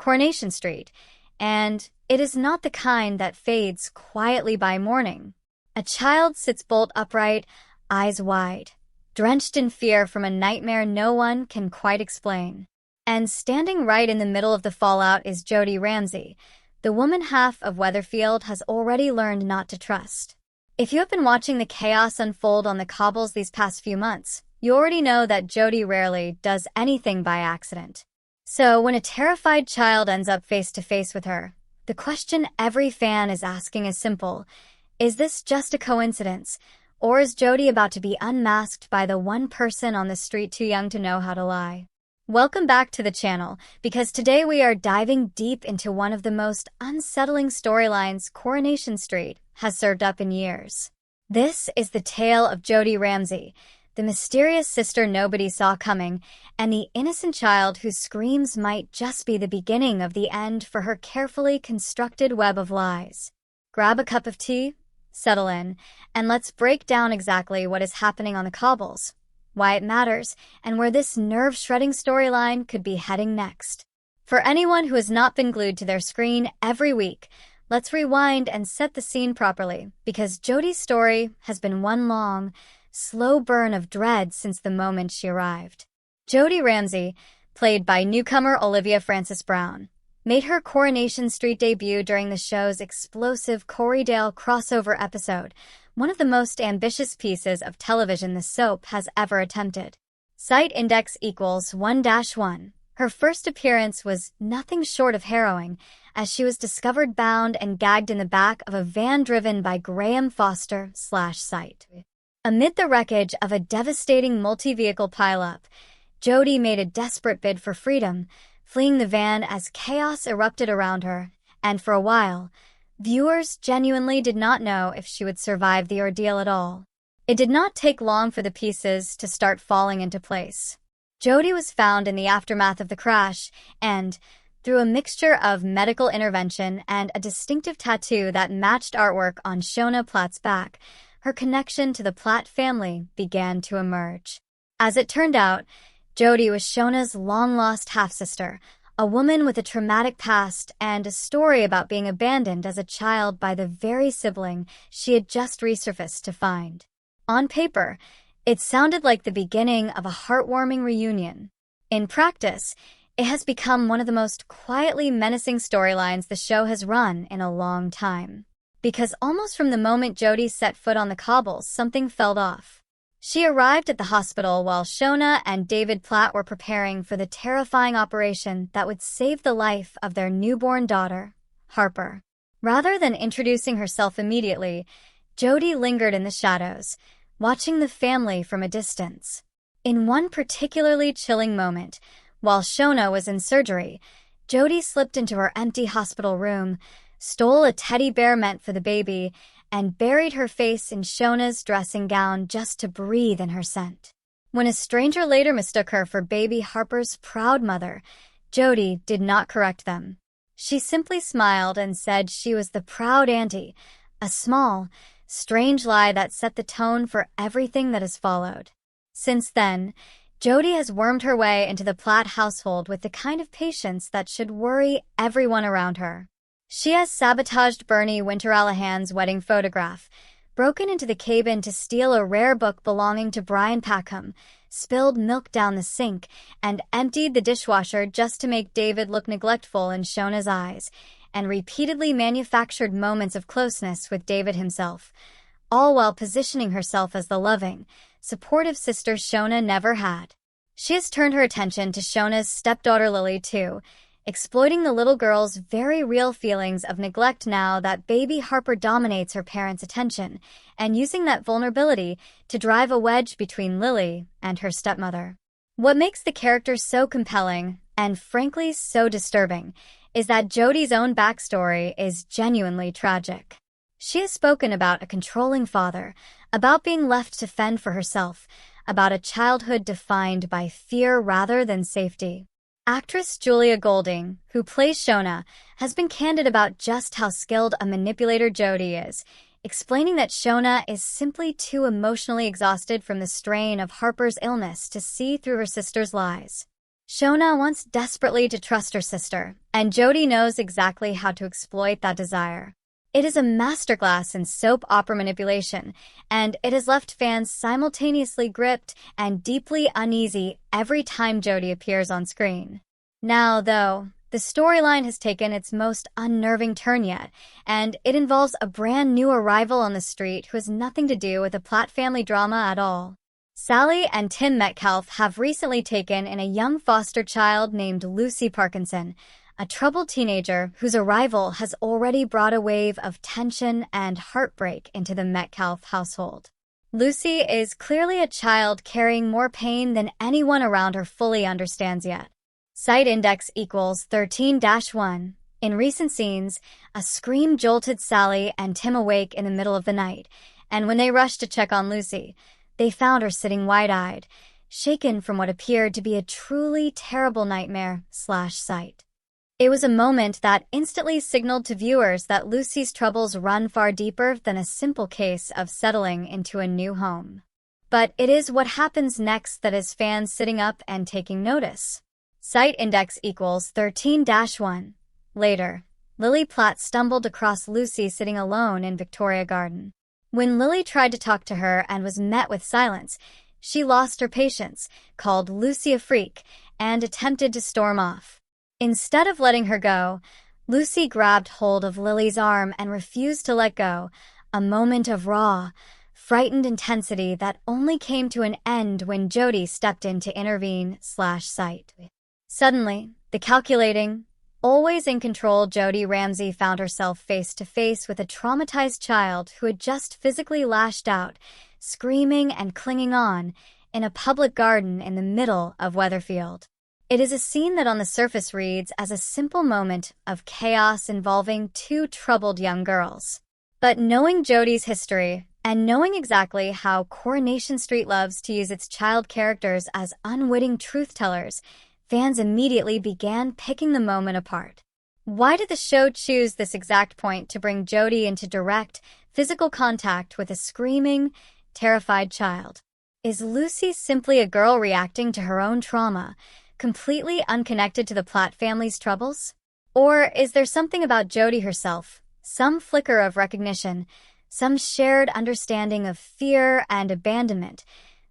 Coronation Street, and it is not the kind that fades quietly by morning. A child sits bolt upright, eyes wide, drenched in fear from a nightmare no one can quite explain. And standing right in the middle of the fallout is Jodie Ramsay. The woman half of Weatherfield has already learned not to trust. If you have been watching the chaos unfold on the cobbles these past few months, you already know that Jodie rarely does anything by accident. So when a terrified child ends up face to face with her, the question every fan is asking is simple: is this just a coincidence, or is Jodie about to be unmasked by the one person on the street too young to know how to lie? Welcome back to the channel, because today we are diving deep into one of the most unsettling storylines Coronation Street has served up in years. This is the tale of Jodie Ramsay, the mysterious sister nobody saw coming, and the innocent child whose screams might just be the beginning of the end for her carefully constructed web of lies. Grab a cup of tea, settle in, and let's break down exactly what is happening on the cobbles, why it matters, and where this nerve-shredding storyline could be heading next. For anyone who has not been glued to their screen every week, let's rewind and set the scene properly, because Jodie's story has been one long, slow burn of dread since the moment she arrived. Jodie Ramsay, played by newcomer Olivia Frances Brown, made her Coronation Street debut during the show's explosive Corrie crossover episode, one of the most ambitious pieces of television the soap has ever attempted. Site index equals 1-1. Her first appearance was nothing short of harrowing, as she was discovered bound and gagged in the back of a van driven by Graham Foster/Site. Amid the wreckage of a devastating multi-vehicle pileup, Jodie made a desperate bid for freedom, fleeing the van as chaos erupted around her, and for a while, viewers genuinely did not know if she would survive the ordeal at all. It did not take long for the pieces to start falling into place. Jodie was found in the aftermath of the crash, and, through a mixture of medical intervention and a distinctive tattoo that matched artwork on Shona Platt's back, her connection to the Platt family began to emerge. As it turned out, Jodie was Shona's long-lost half-sister, a woman with a traumatic past and a story about being abandoned as a child by the very sibling she had just resurfaced to find. On paper, it sounded like the beginning of a heartwarming reunion. In practice, it has become one of the most quietly menacing storylines the show has run in a long time. Because almost from the moment Jodie set foot on the cobbles, something felt off. She arrived at the hospital while Shona and David Platt were preparing for the terrifying operation that would save the life of their newborn daughter, Harper. Rather than introducing herself immediately, Jodie lingered in the shadows, watching the family from a distance. In one particularly chilling moment, while Shona was in surgery, Jodie slipped into her empty hospital room, stole a teddy bear meant for the baby, and buried her face in Shona's dressing gown just to breathe in her scent. When a stranger later mistook her for baby Harper's proud mother, Jodie did not correct them. She simply smiled and said she was the proud auntie, a small, strange lie that set the tone for everything that has followed. Since then, Jodie has wormed her way into the Platt household with the kind of patience that should worry everyone around her. She has sabotaged Bernie Winter-Allahan's wedding photograph, broken into the cabin to steal a rare book belonging to Brian Packham, spilled milk down the sink, and emptied the dishwasher just to make David look neglectful in Shona's eyes, and repeatedly manufactured moments of closeness with David himself, all while positioning herself as the loving, supportive sister Shona never had. She has turned her attention to Shona's stepdaughter Lily, too, exploiting the little girl's very real feelings of neglect now that baby Harper dominates her parents' attention, and using that vulnerability to drive a wedge between Lily and her stepmother. What makes the character so compelling, and frankly so disturbing, is that Jodie's own backstory is genuinely tragic. She has spoken about a controlling father, about being left to fend for herself, about a childhood defined by fear rather than safety. Actress Julia Golding, who plays Shona, has been candid about just how skilled a manipulator Jodie is, explaining that Shona is simply too emotionally exhausted from the strain of Harper's illness to see through her sister's lies. Shona wants desperately to trust her sister, and Jodie knows exactly how to exploit that desire. It is a masterclass in soap opera manipulation, and it has left fans simultaneously gripped and deeply uneasy every time Jodie appears on screen. Now, though, the storyline has taken its most unnerving turn yet, and it involves a brand new arrival on the street who has nothing to do with the Platt family drama at all. Sally and Tim Metcalfe have recently taken in a young foster child named Lucy Parkinson, a troubled teenager whose arrival has already brought a wave of tension and heartbreak into the Metcalfe household. Lucy is clearly a child carrying more pain than anyone around her fully understands yet. Site index equals 13-1. In recent scenes, a scream jolted Sally and Tim awake in the middle of the night, and when they rushed to check on Lucy, they found her sitting wide-eyed, shaken from what appeared to be a truly terrible nightmare/sight. It was a moment that instantly signaled to viewers that Lucy's troubles run far deeper than a simple case of settling into a new home. But it is what happens next that has fans sitting up and taking notice. Site index equals 13-1. Later, Lily Platt stumbled across Lucy sitting alone in Victoria Garden. When Lily tried to talk to her and was met with silence, she lost her patience, called Lucy a freak, and attempted to storm off. Instead of letting her go, Lucy grabbed hold of Lily's arm and refused to let go, a moment of raw, frightened intensity that only came to an end when Jodie stepped in to intervene/sight. Suddenly, the calculating, always in control Jodie Ramsay found herself face to face with a traumatized child who had just physically lashed out, screaming and clinging on, in a public garden in the middle of Weatherfield. It is a scene that on the surface reads as a simple moment of chaos involving two troubled young girls. But knowing Jodie's history, and knowing exactly how Coronation Street loves to use its child characters as unwitting truth-tellers, fans immediately began picking the moment apart. Why did the show choose this exact point to bring Jodie into direct, physical contact with a screaming, terrified child? Is Lucy simply a girl reacting to her own trauma, completely unconnected to the Platt family's troubles? Or is there something about Jodie herself, some flicker of recognition, some shared understanding of fear and abandonment,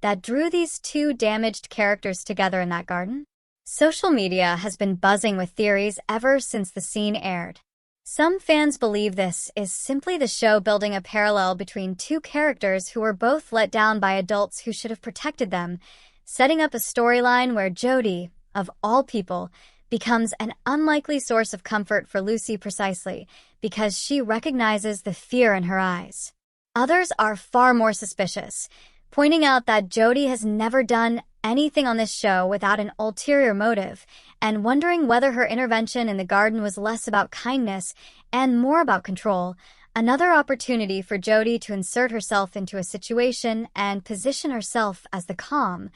that drew these two damaged characters together in that garden? Social media has been buzzing with theories ever since the scene aired. Some fans believe this is simply the show building a parallel between two characters who were both let down by adults who should have protected them, setting up a storyline where Jodie, of all people, becomes an unlikely source of comfort for Lucy precisely because she recognizes the fear in her eyes. Others are far more suspicious, pointing out that Jodie has never done anything on this show without an ulterior motive, and wondering whether her intervention in the garden was less about kindness and more about control, another opportunity for Jodie to insert herself into a situation and position herself as the calm,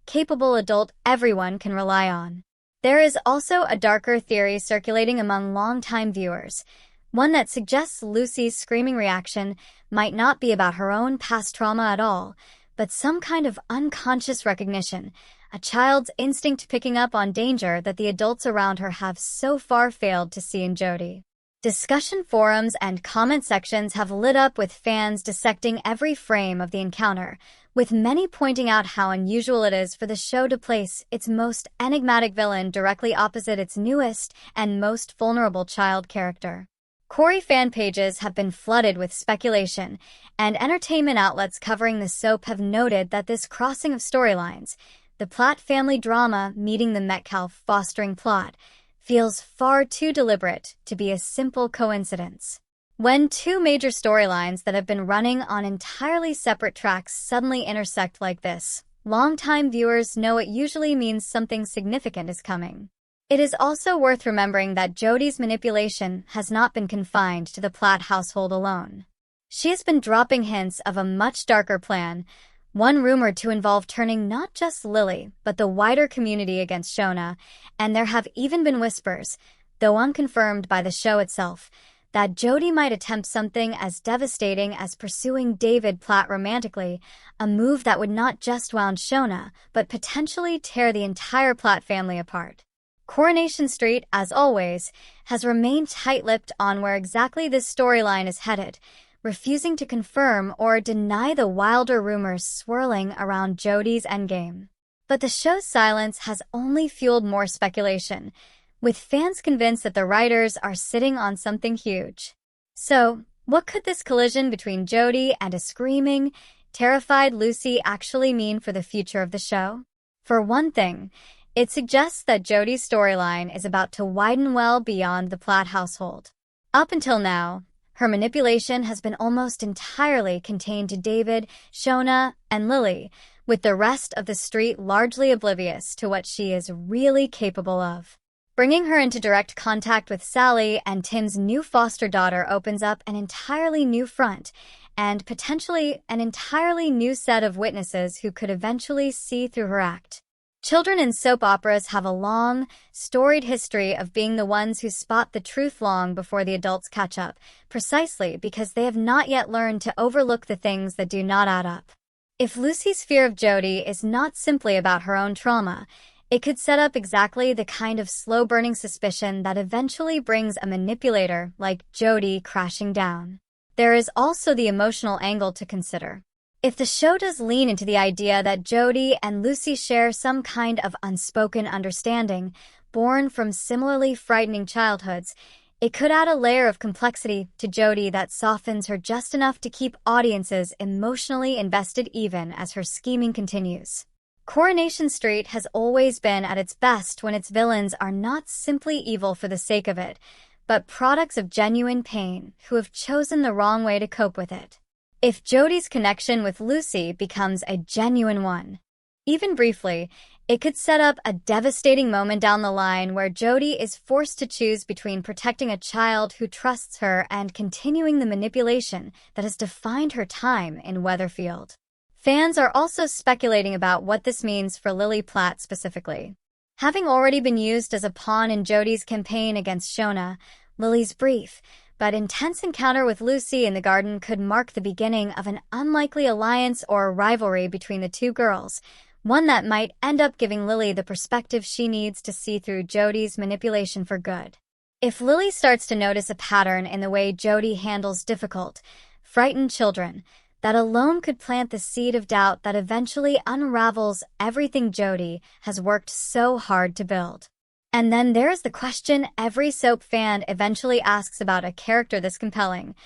capable adult everyone can rely on. There is also a darker theory circulating among longtime viewers, one that suggests Lucy's screaming reaction might not be about her own past trauma at all, but some kind of unconscious recognition, a child's instinct picking up on danger that the adults around her have so far failed to see in Jodie. Discussion forums and comment sections have lit up with fans dissecting every frame of the encounter, with many pointing out how unusual it is for the show to place its most enigmatic villain directly opposite its newest and most vulnerable child character. Corrie fan pages have been flooded with speculation, and entertainment outlets covering the soap have noted that this crossing of storylines, the Platt family drama meeting the Metcalfe fostering plot, feels far too deliberate to be a simple coincidence. When two major storylines that have been running on entirely separate tracks suddenly intersect like this, longtime viewers know it usually means something significant is coming. It is also worth remembering that Jodie's manipulation has not been confined to the Platt household alone. She has been dropping hints of a much darker plan, one rumored to involve turning not just Lily, but the wider community against Shona, and there have even been whispers, though unconfirmed by the show itself, that Jodie might attempt something as devastating as pursuing David Platt romantically, a move that would not just wound Shona, but potentially tear the entire Platt family apart. Coronation Street, as always, has remained tight-lipped on where exactly this storyline is headed, refusing to confirm or deny the wilder rumors swirling around Jodie's endgame. But the show's silence has only fueled more speculation, with fans convinced that the writers are sitting on something huge. So, what could this collision between Jodie and a screaming, terrified Lucy actually mean for the future of the show? For one thing, it suggests that Jodie's storyline is about to widen well beyond the Platt household. Up until now, her manipulation has been almost entirely contained to David, Shona, and Lily, with the rest of the street largely oblivious to what she is really capable of. Bringing her into direct contact with Sally and Tim's new foster daughter opens up an entirely new front, and potentially an entirely new set of witnesses who could eventually see through her act. Children in soap operas have a long, storied history of being the ones who spot the truth long before the adults catch up, precisely because they have not yet learned to overlook the things that do not add up. If Lucy's fear of Jodie is not simply about her own trauma, it could set up exactly the kind of slow-burning suspicion that eventually brings a manipulator like Jodie crashing down. There is also the emotional angle to consider. If the show does lean into the idea that Jodie and Lucy share some kind of unspoken understanding, born from similarly frightening childhoods, it could add a layer of complexity to Jodie that softens her just enough to keep audiences emotionally invested even as her scheming continues. Coronation Street has always been at its best when its villains are not simply evil for the sake of it, but products of genuine pain who have chosen the wrong way to cope with it. If Jodie's connection with Lucy becomes a genuine one, even briefly, it could set up a devastating moment down the line where Jodie is forced to choose between protecting a child who trusts her and continuing the manipulation that has defined her time in Weatherfield. Fans are also speculating about what this means for Lily Platt specifically. Having already been used as a pawn in Jodie's campaign against Shona, Lily's brief but intense encounter with Lucy in the garden could mark the beginning of an unlikely alliance or rivalry between the two girls, one that might end up giving Lily the perspective she needs to see through Jodie's manipulation for good. If Lily starts to notice a pattern in the way Jodie handles difficult, frightened children, that alone could plant the seed of doubt that eventually unravels everything Jodie has worked so hard to build. And then there's the question every soap fan eventually asks about a character this compelling.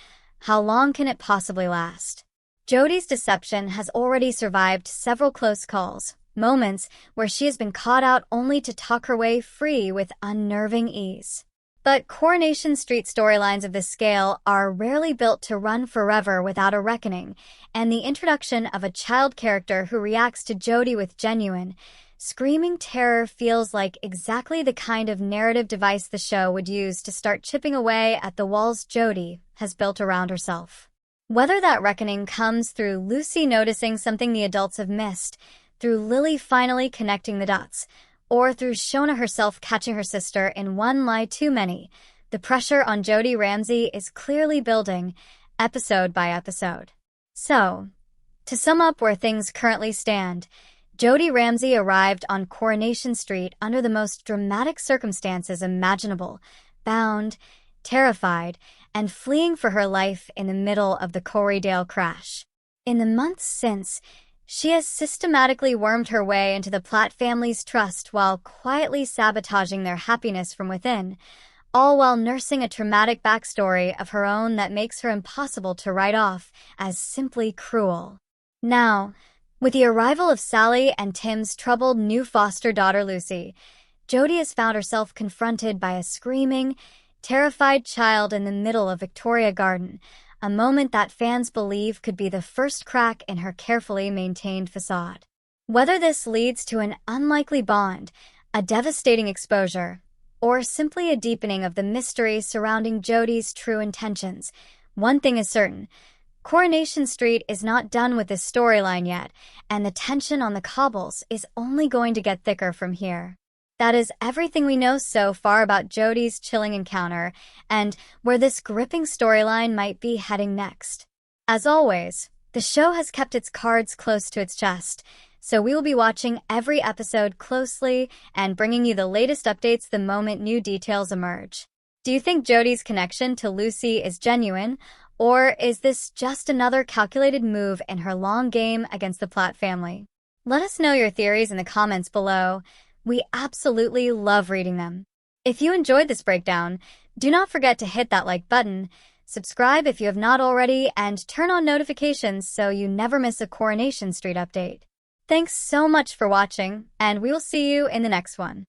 How long can it possibly last? Jodie's deception has already survived several close calls, moments where she has been caught out only to talk her way free with unnerving ease. But Coronation Street storylines of this scale are rarely built to run forever without a reckoning, and the introduction of a child character who reacts to Jodie with genuine, screaming terror feels like exactly the kind of narrative device the show would use to start chipping away at the walls Jodie has built around herself. Whether that reckoning comes through Lucy noticing something the adults have missed, through Lily finally connecting the dots, or through Shona herself catching her sister in one lie too many, the pressure on Jodie Ramsay is clearly building, episode by episode. So, to sum up where things currently stand, Jodie Ramsay arrived on Coronation Street under the most dramatic circumstances imaginable, bound, terrified, and fleeing for her life in the middle of the Corrie crash. In the months since, she has systematically wormed her way into the Platt family's trust while quietly sabotaging their happiness from within, all while nursing a traumatic backstory of her own that makes her impossible to write off as simply cruel. Now, with the arrival of Sally and Tim's troubled new foster daughter Lucy, Jodie has found herself confronted by a screaming, terrified child in the middle of Victoria Garden, a moment that fans believe could be the first crack in her carefully maintained facade. Whether this leads to an unlikely bond, a devastating exposure, or simply a deepening of the mystery surrounding Jodie's true intentions, one thing is certain: Coronation Street is not done with this storyline yet, and the tension on the cobbles is only going to get thicker from here. That is everything we know so far about Jodie's chilling encounter and where this gripping storyline might be heading next. As always, the show has kept its cards close to its chest, so we will be watching every episode closely and bringing you the latest updates the moment new details emerge. Do you think Jodie's connection to Lucy is genuine, or is this just another calculated move in her long game against the Platt family? Let us know your theories in the comments below. We absolutely love reading them. If you enjoyed this breakdown, do not forget to hit that like button, subscribe if you have not already, and turn on notifications so you never miss a Coronation Street update. Thanks so much for watching, and we will see you in the next one.